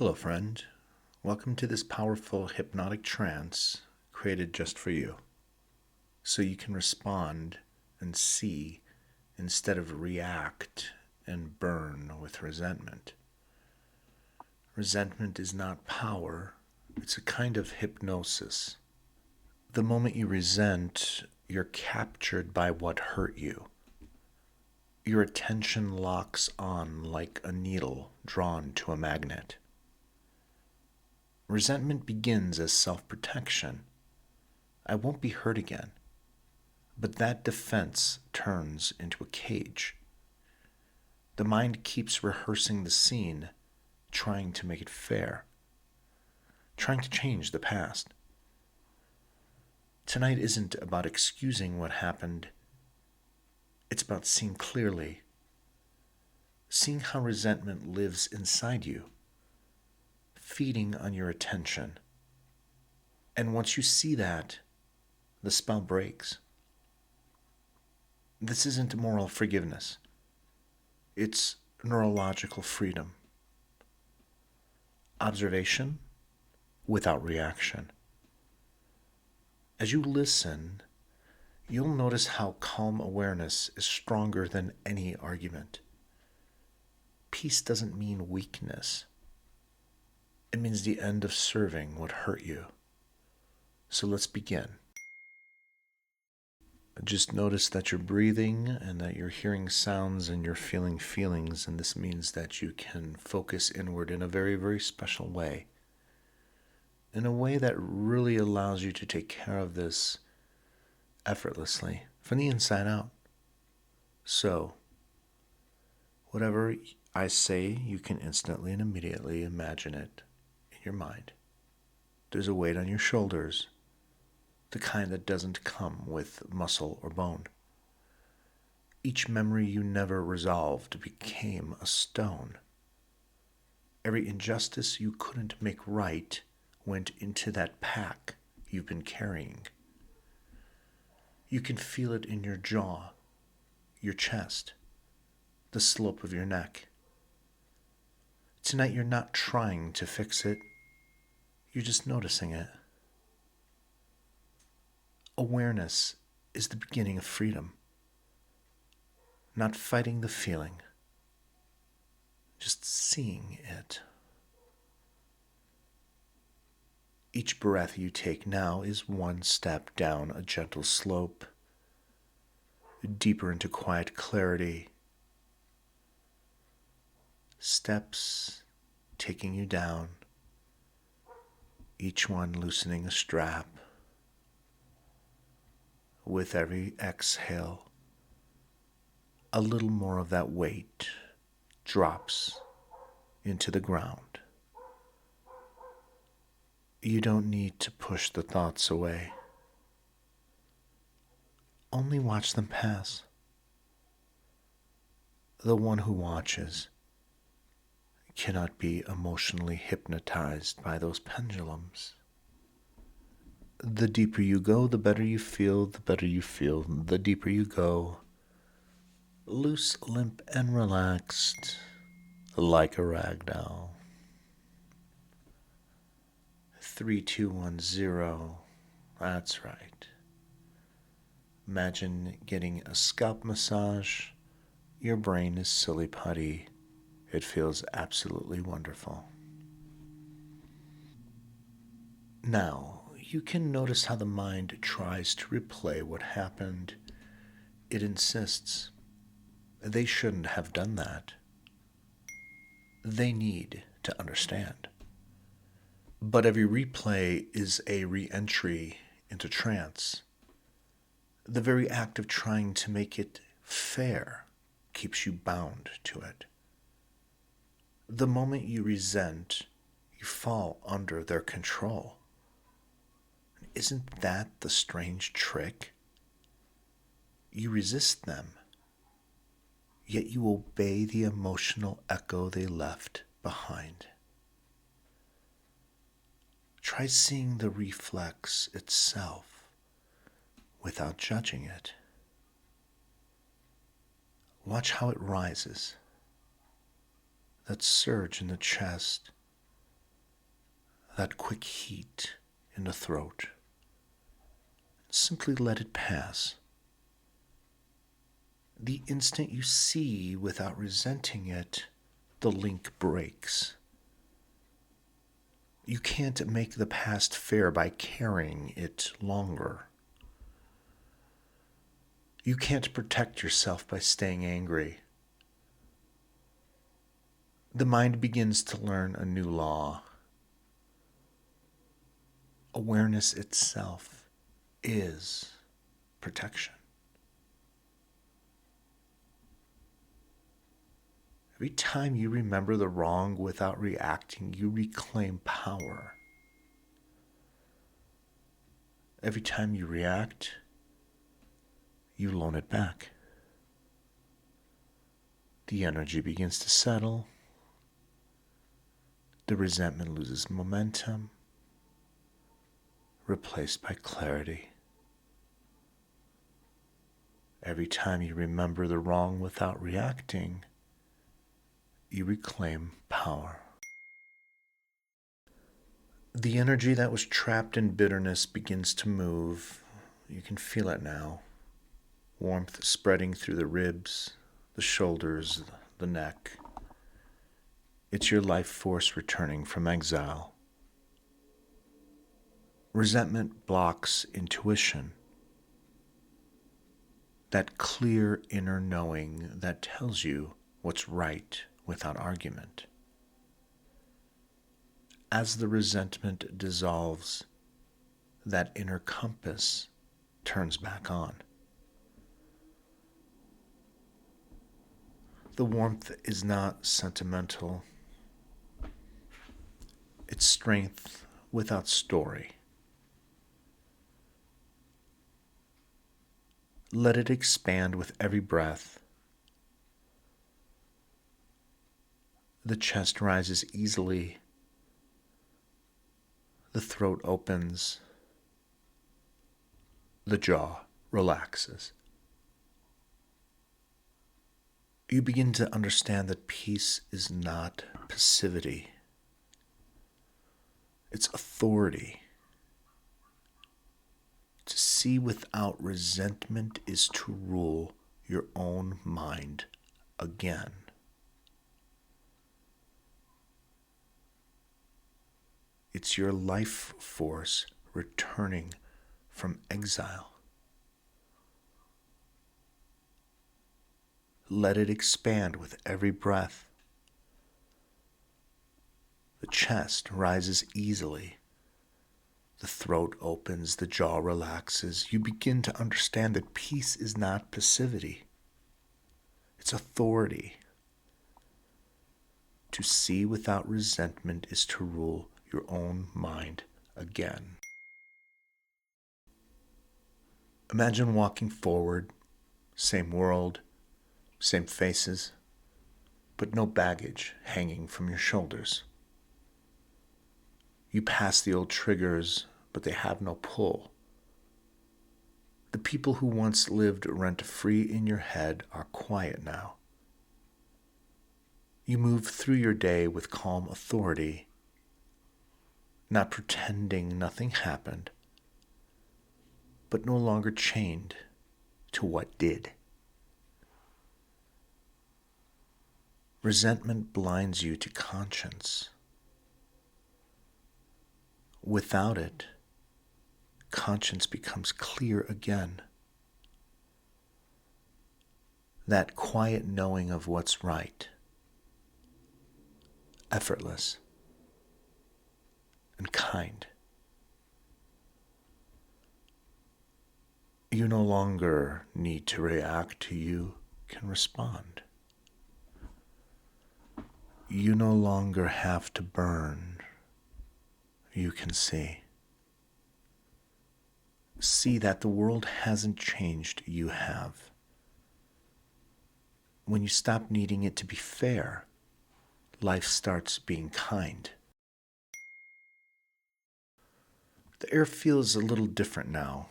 Hello, friend. Welcome to this powerful hypnotic trance created just for you, so you can respond and see instead of react and burn with resentment. Resentment is not power, it's a kind of hypnosis. The moment you resent, you're captured by what hurt you. Your attention locks on like a needle drawn to a magnet. Resentment begins as self-protection. I won't be hurt again. But that defense turns into a cage. The mind keeps rehearsing the scene, trying to make it fair, trying to change the past. Tonight isn't about excusing what happened. It's about seeing clearly, seeing how resentment lives inside you, feeding on your attention. And once you see that, the spell breaks. This isn't moral forgiveness. It's neurological freedom. Observation without reaction. As you listen, you'll notice how calm awareness is stronger than any argument. Peace doesn't mean weakness. It means the end of serving what hurt you. So let's begin. Just notice that you're breathing and that you're hearing sounds and you're feeling feelings, and this means that you can focus inward in a very, very special way. In a way that really allows you to take care of this effortlessly from the inside out. So, whatever I say, you can instantly and immediately imagine it in your mind. There's a weight on your shoulders, the kind that doesn't come with muscle or bone. Each memory you never resolved became a stone. Every injustice you couldn't make right went into that pack you've been carrying. You can feel it in your jaw, your chest, the slope of your neck. Tonight you're not trying to fix it, you're just noticing it. Awareness is the beginning of freedom. Not fighting the feeling, just seeing it. Each breath you take now is one step down a gentle slope, deeper into quiet clarity. Steps taking you down, each one loosening a strap. With every exhale, a little more of that weight drops into the ground. You don't need to push the thoughts away. Only watch them pass. The one who watches cannot be emotionally hypnotized by those pendulums. The deeper you go, the better you feel, the better you feel. The deeper you go, loose, limp, and relaxed, like a rag doll. 3210. That's right. Imagine getting a scalp massage. Your brain is silly putty. It feels absolutely wonderful. Now, you can notice how the mind tries to replay what happened. It insists. They shouldn't have done that. They need to understand. But every replay is a re-entry into trance. The very act of trying to make it fair keeps you bound to it. The moment you resent, you fall under their control. Isn't that the strange trick? You resist them, yet you obey the emotional echo they left behind. Try seeing the reflex itself without judging it. Watch how it rises, that surge in the chest, that quick heat in the throat. Simply let it pass. The instant you see without resenting it, the link breaks. You can't make the past fair by carrying it longer. You can't protect yourself by staying angry. The mind begins to learn a new law. Awareness itself is protection. Every time you remember the wrong without reacting, you reclaim power. Every time you react, you loan it back. The energy begins to settle. The resentment loses momentum, replaced by clarity. Every time you remember the wrong without reacting, you reclaim power. The energy that was trapped in bitterness begins to move. You can feel it now. Warmth spreading through the ribs, the shoulders, the neck. It's your life force returning from exile. Resentment blocks intuition. That clear inner knowing that tells you what's right without argument. As the resentment dissolves, that inner compass turns back on. The warmth is not sentimental. It's strength without story. Let it expand with every breath. The chest rises easily. The throat opens. The jaw relaxes. You begin to understand that peace is not passivity. It's authority. To see without resentment is to rule your own mind again. It's your life force returning from exile. Let it expand with every breath. The chest rises easily. The throat opens, the jaw relaxes. You begin to understand that peace is not passivity. It's authority. To see without resentment is to rule your own mind again. Imagine walking forward, same world, same faces, but no baggage hanging from your shoulders. You pass the old triggers, but they have no pull. The people who once lived rent-free in your head are quiet now. You move through your day with calm authority, not pretending nothing happened, but no longer chained to what did. Resentment blinds you to conscience. Without it, conscience becomes clear again. That quiet knowing of what's right, effortless, and kind. You no longer need to react, you can respond. You no longer have to burn, you can see. See that the world hasn't changed, you have. When you stop needing it to be fair, life starts being kind. The air feels a little different now.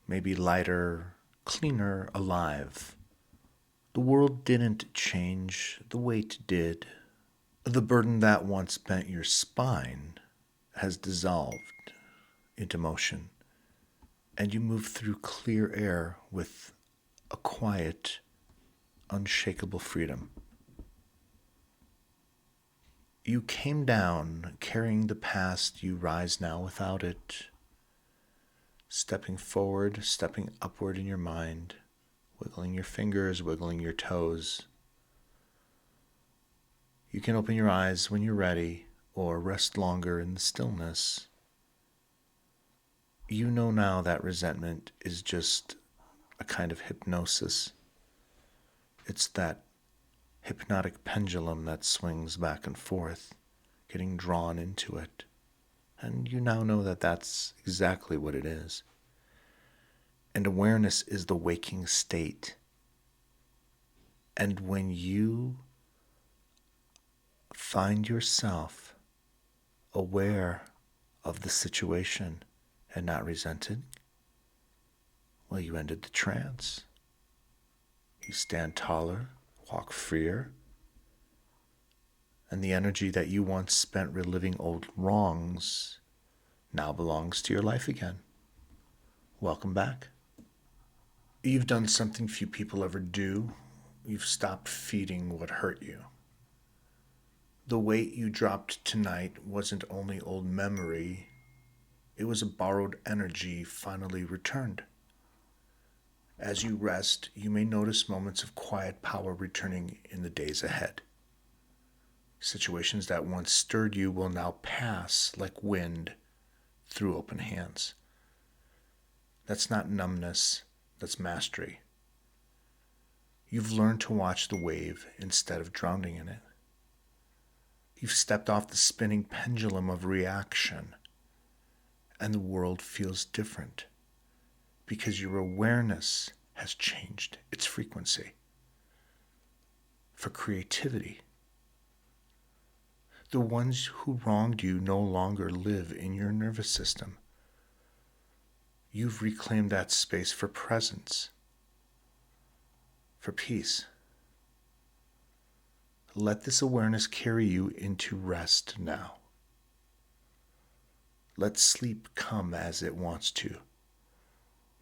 Maybe lighter, cleaner, alive. The world didn't change, the weight did. The burden that once bent your spine has dissolved into motion, and you move through clear air with a quiet, unshakable freedom. You came down carrying the past, you rise now without it, stepping forward, stepping upward in your mind, wiggling your fingers, wiggling your toes. You can open your eyes when you're ready or rest longer in the stillness. You know now that resentment is just a kind of hypnosis. It's that hypnotic pendulum that swings back and forth, getting drawn into it. And you now know that that's exactly what it is. And awareness is the waking state. And when you find yourself aware of the situation and not resented, well, you ended the trance. You stand taller, walk freer, and the energy that you once spent reliving old wrongs now belongs to your life again. Welcome back. You've done something few people ever do. You've stopped feeding what hurt you. The weight you dropped tonight wasn't only old memory, it was a borrowed energy finally returned. As you rest, you may notice moments of quiet power returning in the days ahead. Situations that once stirred you will now pass like wind through open hands. That's not numbness, that's mastery. You've learned to watch the wave instead of drowning in it. You've stepped off the spinning pendulum of reaction, and the world feels different because your awareness has changed its frequency. For creativity, the ones who wronged you no longer live in your nervous system. You've reclaimed that space for presence, for peace. Let this awareness carry you into rest now. Let sleep come as it wants to.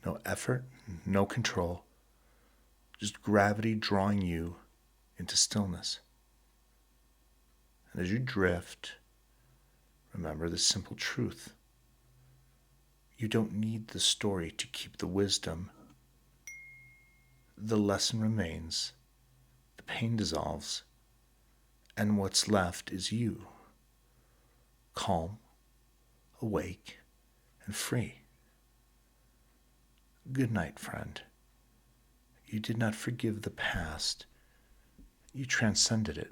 No effort, no control, just gravity drawing you into stillness. And as you drift, remember the simple truth. You don't need the story to keep the wisdom. The lesson remains, the pain dissolves, and what's left is you, calm, awake, and free. Good night, friend. You did not forgive the past. You transcended it.